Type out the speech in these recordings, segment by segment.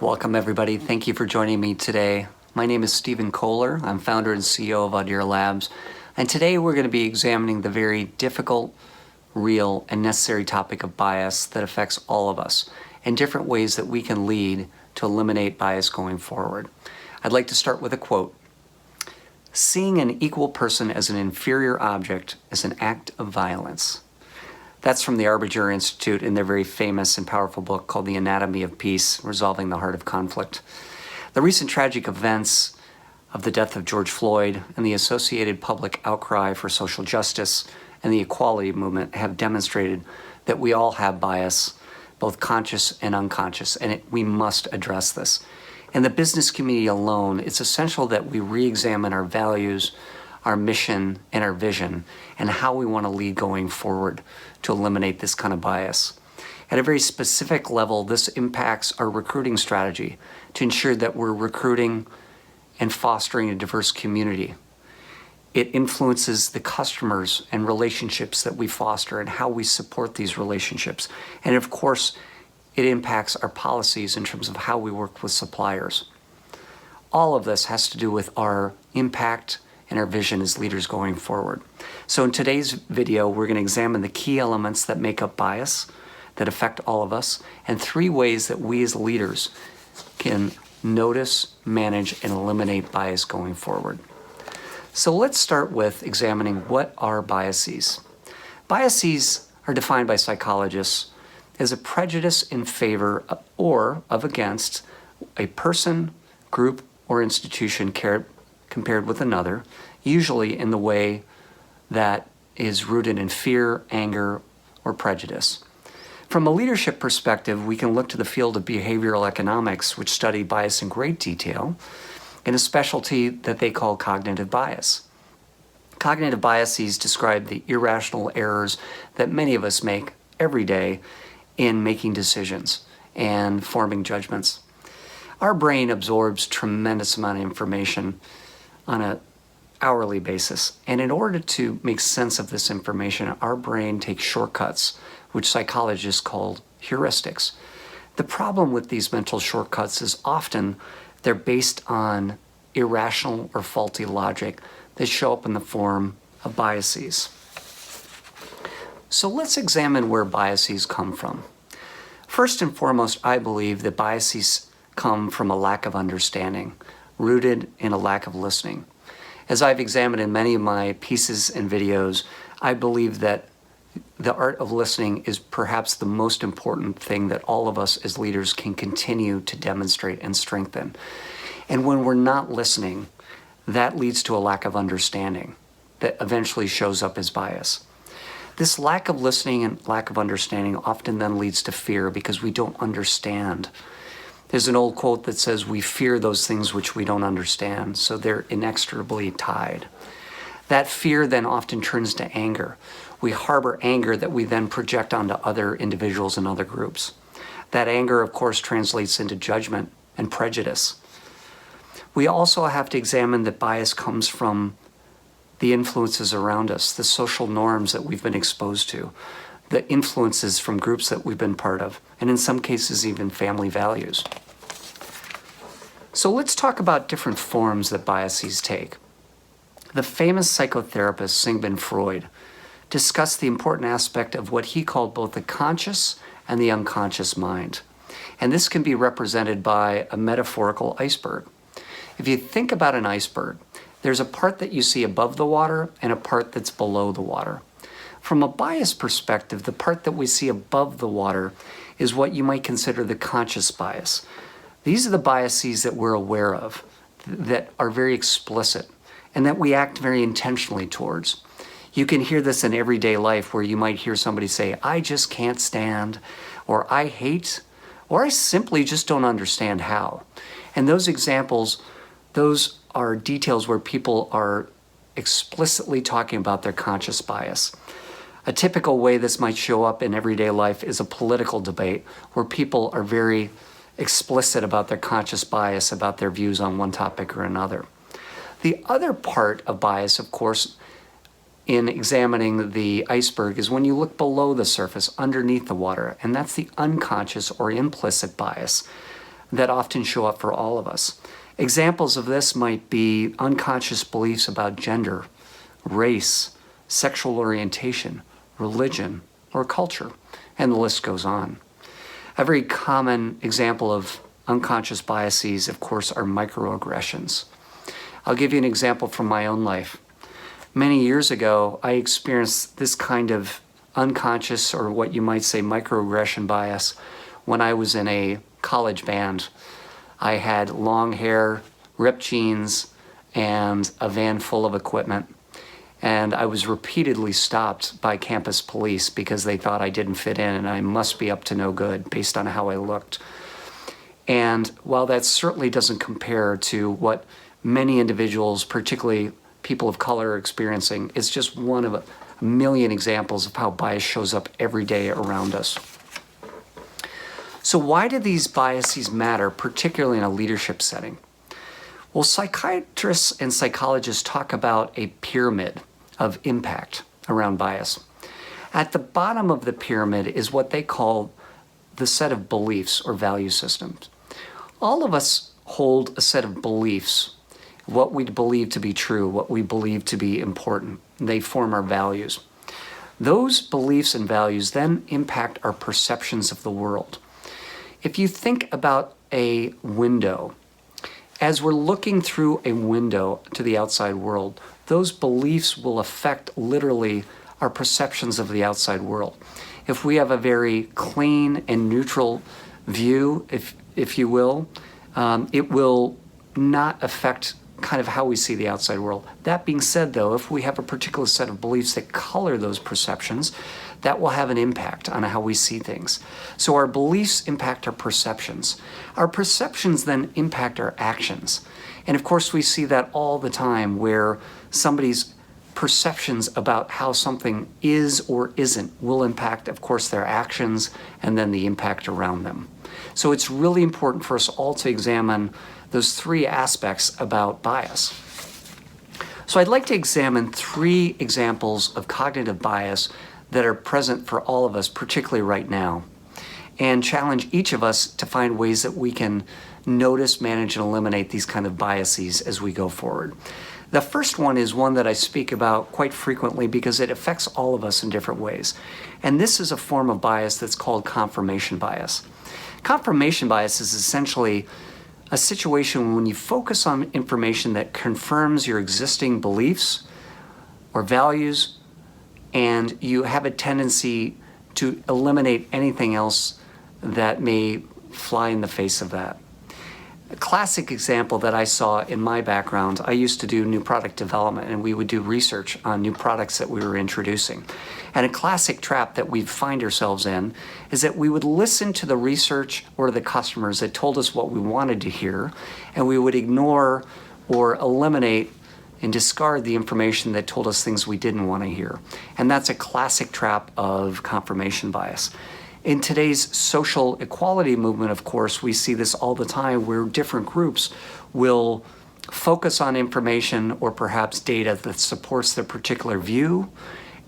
Welcome, everybody. Thank you for joining me today. My name is Stephen Kohler. I'm founder and CEO of Audira Labs. And today we're going to be examining the very difficult, real, and necessary topic of bias that affects all of us and different ways that we can lead to eliminate bias going forward. I'd like to start with a quote. "Seeing an equal person as an inferior object is an act of violence." That's from the Arbiter Institute in their very famous and powerful book called The Anatomy of Peace, Resolving the Heart of Conflict. The recent tragic events of the death of George Floyd and the associated public outcry for social justice and the equality movement have demonstrated that we all have bias, both conscious and unconscious, and we must address this. In the business community alone, it's essential that we re-examine our values, our mission, and our vision, and how we want to lead going forward to eliminate this kind of bias. At a very specific level, this impacts our recruiting strategy to ensure that we're recruiting and fostering a diverse community. It influences the customers and relationships that we foster and how we support these relationships. And of course, it impacts our policies in terms of how we work with suppliers. All of this has to do with our impact and our vision as leaders going forward. So in today's video, we're going to examine the key elements that make up bias, that affect all of us, and 3 ways that we as leaders can notice, manage, and eliminate bias going forward. So let's start with examining what are biases. Biases are defined by psychologists as a prejudice in favor of, or of against a person, group, or institution compared with another, usually in the way that is rooted in fear, anger, or prejudice. From a leadership perspective, we can look to the field of behavioral economics, which study bias in great detail, in a specialty that they call cognitive bias. Cognitive biases describe the irrational errors that many of us make every day in making decisions and forming judgments. Our brain absorbs tremendous amount of information on an hourly basis. And in order to make sense of this information, our brain takes shortcuts, which psychologists call heuristics. The problem with these mental shortcuts is often they're based on irrational or faulty logic that show up in the form of biases. So let's examine where biases come from. First and foremost, I believe that biases come from a lack of understanding, rooted in a lack of listening. As I've examined in many of my pieces and videos, I believe that the art of listening is perhaps the most important thing that all of us as leaders can continue to demonstrate and strengthen. And when we're not listening, that leads to a lack of understanding that eventually shows up as bias. This lack of listening and lack of understanding often then leads to fear because we don't understand. There's an old quote that says, "We fear those things which we don't understand," so they're inextricably tied. That fear then often turns to anger. We harbor anger that we then project onto other individuals and other groups. That anger, of course, translates into judgment and prejudice. We also have to examine that bias comes from the influences around us, the social norms that we've been exposed to, the influences from groups that we've been part of, and in some cases even family values. So let's talk about different forms that biases take. The famous psychotherapist Sigmund Freud discussed the important aspect of what he called both the conscious and the unconscious mind. And this can be represented by a metaphorical iceberg. If you think about an iceberg, there's a part that you see above the water and a part that's below the water. From a bias perspective, the part that we see above the water is what you might consider the conscious bias. These are the biases that we're aware of, that are very explicit, and that we act very intentionally towards. You can hear this in everyday life where you might hear somebody say, "I just can't stand," or "I hate," or "I simply just don't understand how." And those examples, those are details where people are explicitly talking about their conscious bias. A typical way this might show up in everyday life is a political debate where people are very explicit about their conscious bias, about their views on one topic or another. The other part of bias, of course, in examining the iceberg is when you look below the surface, underneath the water, and that's the unconscious or implicit bias. that often show up for all of us. Examples of this might be unconscious beliefs about gender, race, sexual orientation, religion, or culture, and the list goes on. A very common example of unconscious biases, of course, are microaggressions. I'll give you an example from my own life. Many years ago, I experienced this kind of unconscious, or what you might say microaggression bias, when I was in a college band. I had long hair, ripped jeans, and a van full of equipment. And I was repeatedly stopped by campus police because they thought I didn't fit in and I must be up to no good based on how I looked. And while that certainly doesn't compare to what many individuals, particularly people of color, are experiencing, it's just one of a million examples of how bias shows up every day around us. So why do these biases matter, particularly in a leadership setting? Well, psychiatrists and psychologists talk about a pyramid of impact around bias. At the bottom of the pyramid is what they call the set of beliefs or value systems. All of us hold a set of beliefs, what we believe to be true, what we believe to be important. They form our values. Those beliefs and values then impact our perceptions of the world. If you think about a window, as we're looking through a window to the outside world, those beliefs will affect literally our perceptions of the outside world. If we have a very clean and neutral view, if you will, it will not affect kind of how we see the outside world. That being said, though, if we have a particular set of beliefs that color those perceptions, that will have an impact on how we see things. So our beliefs impact our perceptions. Our perceptions then impact our actions. And of course, we see that all the time where somebody's perceptions about how something is or isn't will impact, of course, their actions and then the impact around them. So it's really important for us all to examine those three aspects about bias. So I'd like to examine three examples of cognitive bias that are present for all of us, particularly right now, and challenge each of us to find ways that we can notice, manage, and eliminate these kind of biases as we go forward. The first one is one that I speak about quite frequently because it affects all of us in different ways. And this is a form of bias that's called confirmation bias. Confirmation bias is essentially a situation when you focus on information that confirms your existing beliefs or values, and you have a tendency to eliminate anything else that may fly in the face of that. A classic example that I saw in my background, I used to do new product development, and we would do research on new products that we were introducing. And a classic trap that we find ourselves in is that we would listen to the research or the customers that told us what we wanted to hear, and we would ignore or eliminate and discard the information that told us things we didn't want to hear. And that's a classic trap of confirmation bias. In today's social equality movement, of course, we see this all the time where different groups will focus on information or perhaps data that supports their particular view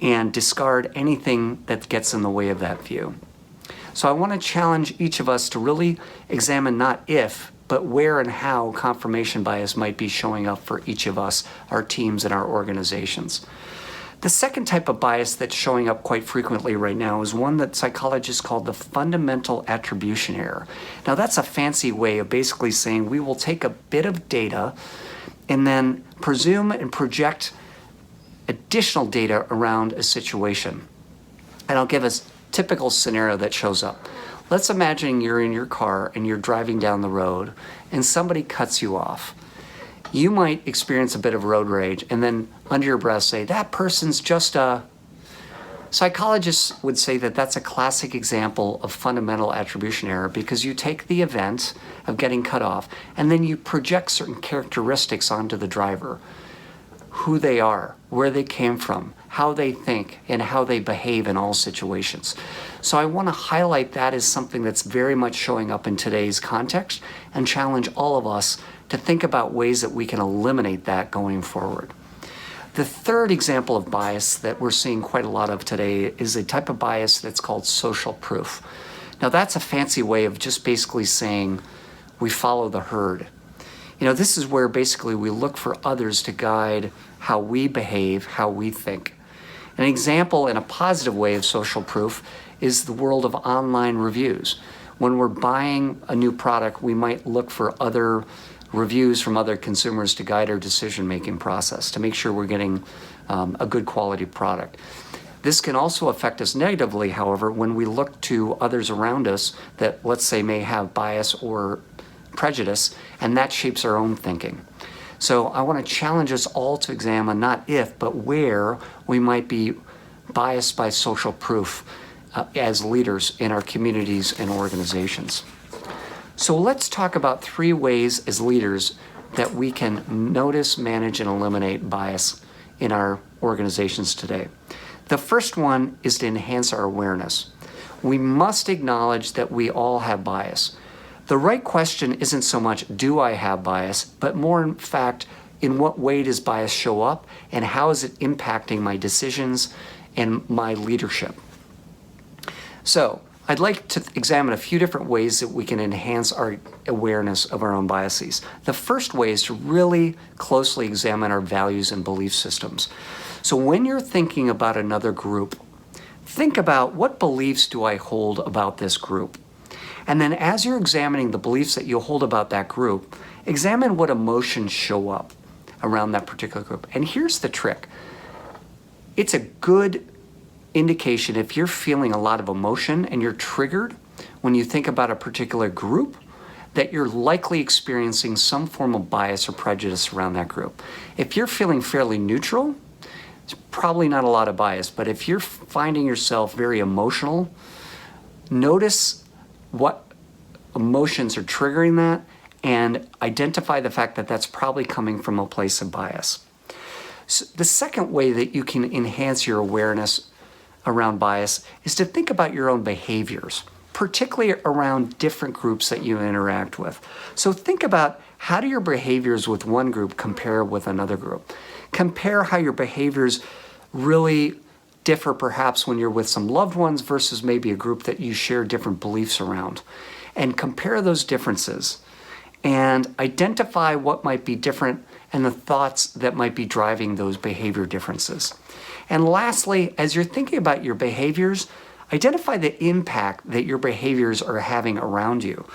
and discard anything that gets in the way of that view. So I want to challenge each of us to really examine not if, but where and how confirmation bias might be showing up for each of us, our teams, and our organizations. The second type of bias that's showing up quite frequently right now is one that psychologists call the fundamental attribution error. Now, that's a fancy way of basically saying we will take a bit of data and then presume and project additional data around a situation. And I'll give a typical scenario that shows up. Let's imagine you're in your car and you're driving down the road and somebody cuts you off. You might experience a bit of road rage and then under your breath say, that person's just a... Psychologists would say that that's a classic example of fundamental attribution error because you take the event of getting cut off and then you project certain characteristics onto the driver. Who they are, where they came from, how they think, and how they behave in all situations. So I want to highlight that as something that's very much showing up in today's context and challenge all of us to think about ways that we can eliminate that going forward. The third example of bias that we're seeing quite a lot of today is a type of bias that's called social proof. Now that's a fancy way of just basically saying we follow the herd. This is where basically we look for others to guide how we behave, how we think. An example in a positive way of social proof is the world of online reviews. When we're buying a new product, we might look for other reviews from other consumers to guide our decision-making process, to make sure we're getting a good quality product. This can also affect us negatively, however, when we look to others around us that, let's say, may have bias or prejudice, and that shapes our own thinking. So I want to challenge us all to examine not if, but where we might be biased by social proof as leaders in our communities and organizations. So let's talk about 3 ways as leaders that we can notice, manage, and eliminate bias in our organizations today. The first one is to enhance our awareness. We must acknowledge that we all have bias. The right question isn't so much, do I have bias, but more in fact, in what way does bias show up and how is it impacting my decisions and my leadership? So I'd like to examine a few different ways that we can enhance our awareness of our own biases. The first way is to really closely examine our values and belief systems. So when you're thinking about another group, think about what beliefs do I hold about this group? And then as you're examining the beliefs that you hold about that group, examine what emotions show up around that particular group. And here's the trick. It's a good indication if you're feeling a lot of emotion and you're triggered when you think about a particular group, that you're likely experiencing some form of bias or prejudice around that group. If you're feeling fairly neutral, it's probably not a lot of bias, but if you're finding yourself very emotional, notice what emotions are triggering that and identify the fact that that's probably coming from a place of bias. So the second way that you can enhance your awareness around bias is to think about your own behaviors, particularly around different groups that you interact with. So think about, how do your behaviors with one group compare with another group? Compare how your behaviors really differ perhaps when you're with some loved ones versus maybe a group that you share different beliefs around. And compare those differences and identify what might be different and the thoughts that might be driving those behavior differences. And lastly, as you're thinking about your behaviors, identify the impact that your behaviors are having around you.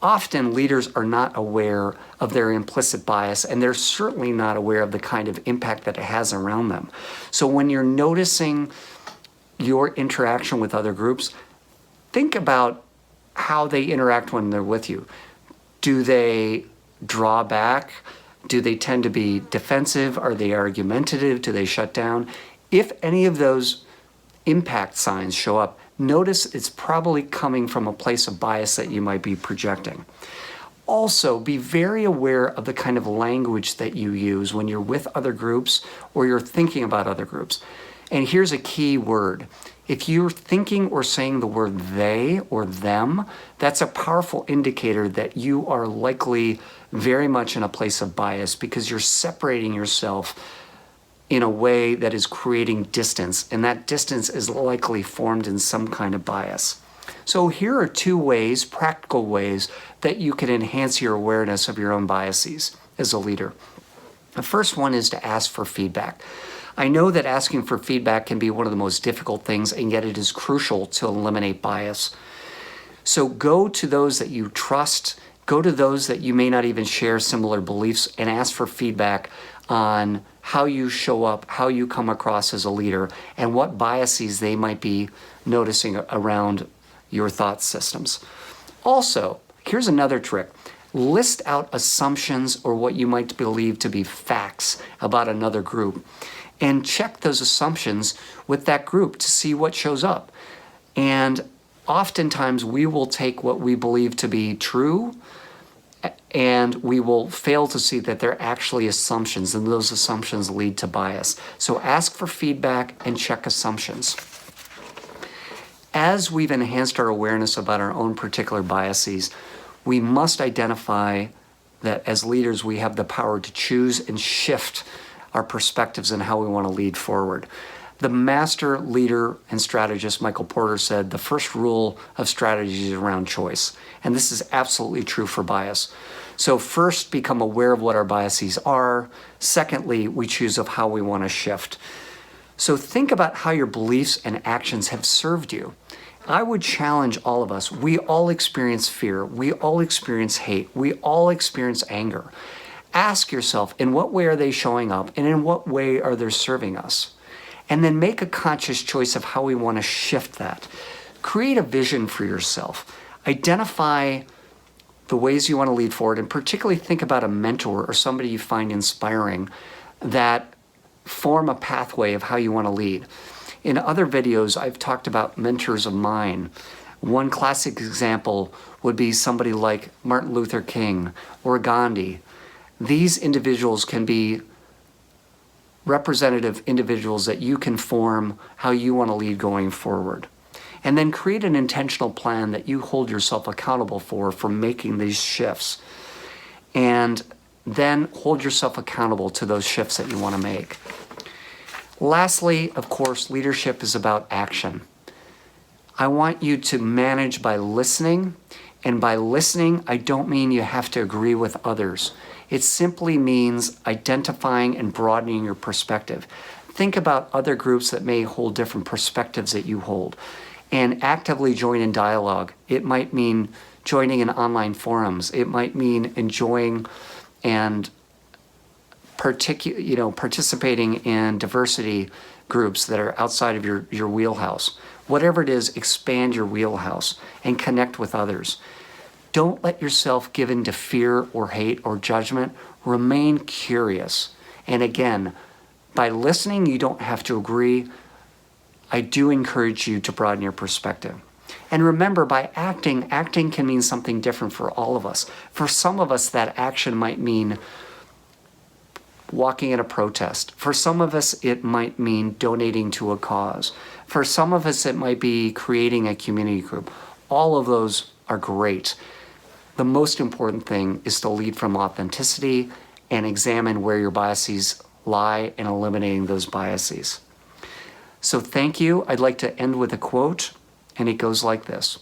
Often leaders are not aware of their implicit bias, and they're certainly not aware of the kind of impact that it has around them. So when you're noticing your interaction with other groups, think about how they interact when they're with you. Do they draw back? Do they tend to be defensive? Are they argumentative? Do they shut down? If any of those impact signs show up, notice it's probably coming from a place of bias that you might be projecting. Also, be very aware of the kind of language that you use when you're with other groups or you're thinking about other groups. And here's a key word. If you're thinking or saying the word they or them, that's a powerful indicator that you are likely very much in a place of bias because you're separating yourself in a way that is creating distance, and that distance is likely formed in some kind of bias. So here are 2 ways, practical ways, that you can enhance your awareness of your own biases as a leader. The first one is to ask for feedback. I know that asking for feedback can be one of the most difficult things, and yet it is crucial to eliminate bias. So go to those that you trust, go to those that you may not even share similar beliefs, and ask for feedback on how you show up, how you come across as a leader, and what biases they might be noticing around your thought systems. Also, here's another trick. List out assumptions or what you might believe to be facts about another group, and check those assumptions with that group to see what shows up. And oftentimes we will take what we believe to be true and we will fail to see that they're actually assumptions, and those assumptions lead to bias. So ask for feedback and check assumptions. As we've enhanced our awareness about our own particular biases, we must identify that as leaders we have the power to choose and shift our perspectives and how we want to lead forward. The master leader and strategist Michael Porter said the first rule of strategy is around choice. And this is absolutely true for bias. So first, become aware of what our biases are. Secondly, we choose of how we want to shift. So think about how your beliefs and actions have served you. I would challenge all of us. We all experience fear. We all experience hate. We all experience anger. Ask yourself, in what way are they showing up, and in what way are they serving us? And then make a conscious choice of how we want to shift that. Create a vision for yourself. Identify the ways you want to lead forward, and particularly think about a mentor or somebody you find inspiring that form a pathway of how you want to lead. In other videos, I've talked about mentors of mine. One classic example would be somebody like Martin Luther King or Gandhi. These individuals can be representative individuals that you can form how you want to lead going forward. And then create an intentional plan that you hold yourself accountable for making these shifts. And then hold yourself accountable to those shifts that you want to make. Lastly, of course, leadership is about action. I want you to manage by listening. And by listening, I don't mean you have to agree with others. It simply means identifying and broadening your perspective. Think about other groups that may hold different perspectives that you hold, and actively join in dialogue. It might mean joining in online forums. It might mean enjoying and participating in diversity groups that are outside of your wheelhouse. Whatever it is, expand your wheelhouse and connect with others. Don't let yourself give in to fear or hate or judgment. Remain curious. And again, by listening, you don't have to agree. I do encourage you to broaden your perspective. And remember, by acting can mean something different for all of us. For some of us, that action might mean walking in a protest. For some of us, it might mean donating to a cause. For some of us, it might be creating a community group. All of those are great. The most important thing is to lead from authenticity and examine where your biases lie and eliminating those biases. So thank you. I'd like to end with a quote, and it goes like this.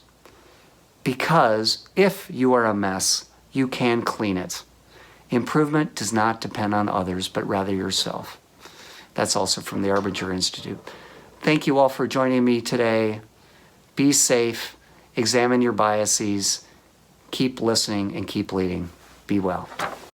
Because if you are a mess, you can clean it. Improvement does not depend on others, but rather yourself. That's also from the Arbiter Institute. Thank you all for joining me today. Be safe, examine your biases, keep listening, and keep leading. Be well.